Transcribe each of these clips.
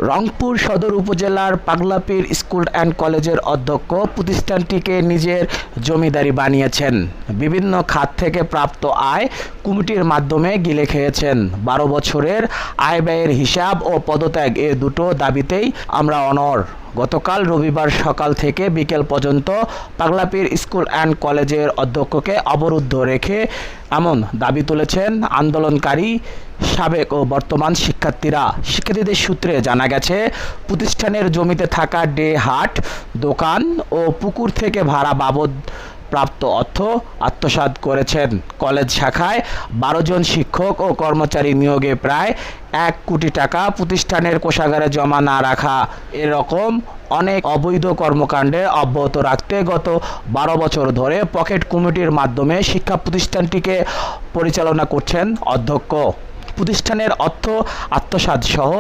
রংপুর সদর উপজেলার Paglapir school and কলেজের অধ্যক্ষ প্রতিষ্ঠানটিকে নিজের জমিদারি বানিয়েছেন। বিভিন্ন খাত থেকে প্রাপ্ত আয় কমিটির মাধ্যমে গিলে খেয়েছেন। 12 বছরের আয় ব্যয়ের হিসাব ও পদত্যাগ এ দুটো দাবিতেই আমরা অনড়। গতকাল রবিবার সকাল থেকে বিকেল পর্যন্ত পাগলাপীর স্কুল অ্যান্ড কলেজের অধ্যক্ষকে অবরুদ্ধ রেখে এমন দাবি তুলেছেন আন্দোলনকারী সাবেক ও বর্তমান শিক্ষার্থীরা। শিক্ষার্থীদের সূত্রে জানা গেছে, প্রতিষ্ঠানের জমিতে থাকা ডে হাট, দোকান ও পুকুর থেকে ভাড়া বাবদ প্রাপ্ত অর্থ আত্মসাৎ করেছেন। কলেজ শাখায় 12 জন শিক্ষক ও কর্মচারী নিয়োগে প্রায় 1 কোটি টাকা প্রতিষ্ঠানের কোষাগারে জমা না রাখা, এরকম অনেক অবৈধ কর্মকাণ্ডে অব্যাহত রাখতে গত 12 বছর ধরে পকেট কমিটির মাধ্যমে শিক্ষা প্রতিষ্ঠানটিকে পরিচালনা করছেন অধ্যক্ষ। প্রতিষ্ঠানের অর্থ আত্মসাৎ সহ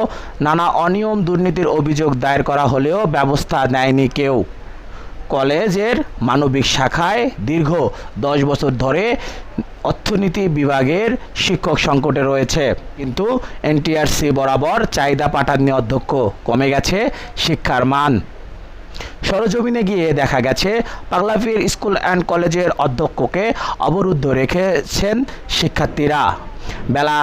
নানা অনিয়ম দুর্নীতির অভিযোগ দায়ের করা হলেও ব্যবস্থা নেয়নি কেউ। কলেজের মানবিক শাখায় দীর্ঘ 10 বছর ধরে অর্থনীতি বিভাগের শিক্ষক সংকটে রয়েছে, কিন্তু এনটিআরসি বরাবর চাহিদা পাঠাননি অধ্যক্ষ। কমে গেছে শিক্ষার মান। সরজমিনে গিয়ে দেখা গেছে, পাগলাপীর স্কুল অ্যান্ড কলেজের অধ্যক্ষকে অবরুদ্ধ রেখেছেন শিক্ষার্থীরা। বেলা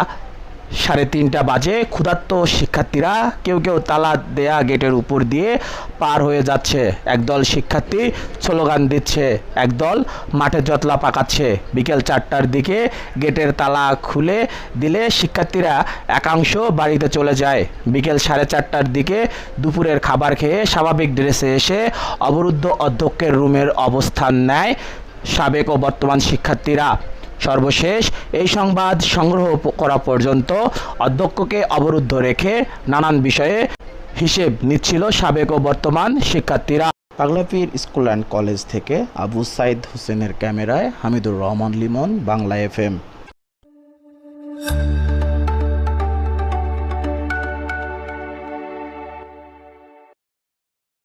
3:30 বাজে ক্ষুধার্ত শিক্ষার্থীরা কেউ কেউ তালা দেয়া গেটের উপর দিয়ে পার হয়ে যাচ্ছে। একদল শিক্ষার্থী স্লোগান দিচ্ছে, একদল মাঠে জটলা পাকাচ্ছে। বিকেল 4টার দিকে গেটের তালা খুলে দিলে শিক্ষার্থীরা একাংশ বাড়িতে চলে যায়। বিকেল 4:30টার দিকে দুপুরের খাবার খেয়ে স্বাভাবিক ড্রেসে এসে অবরুদ্ধ অধ্যক্ষের রুমের অবস্থান নেয় সাবেক ও বর্তমান শিক্ষার্থীরা। সর্বশেষ এই সংবাদ সংগ্রহ করা পর্যন্ত অধ্যক্ষকে অবরুদ্ধ রেখে নানান বিষয়ে হিসেব নিচ্ছিল সাবেক ও বর্তমান শিক্ষার্থীরা। পাগলাপীর স্কুল অ্যান্ড কলেজ থেকে আবু সাইদ হোসেনের ক্যামেরায় হামিদুর রহমান লিমন, বাংলা FM।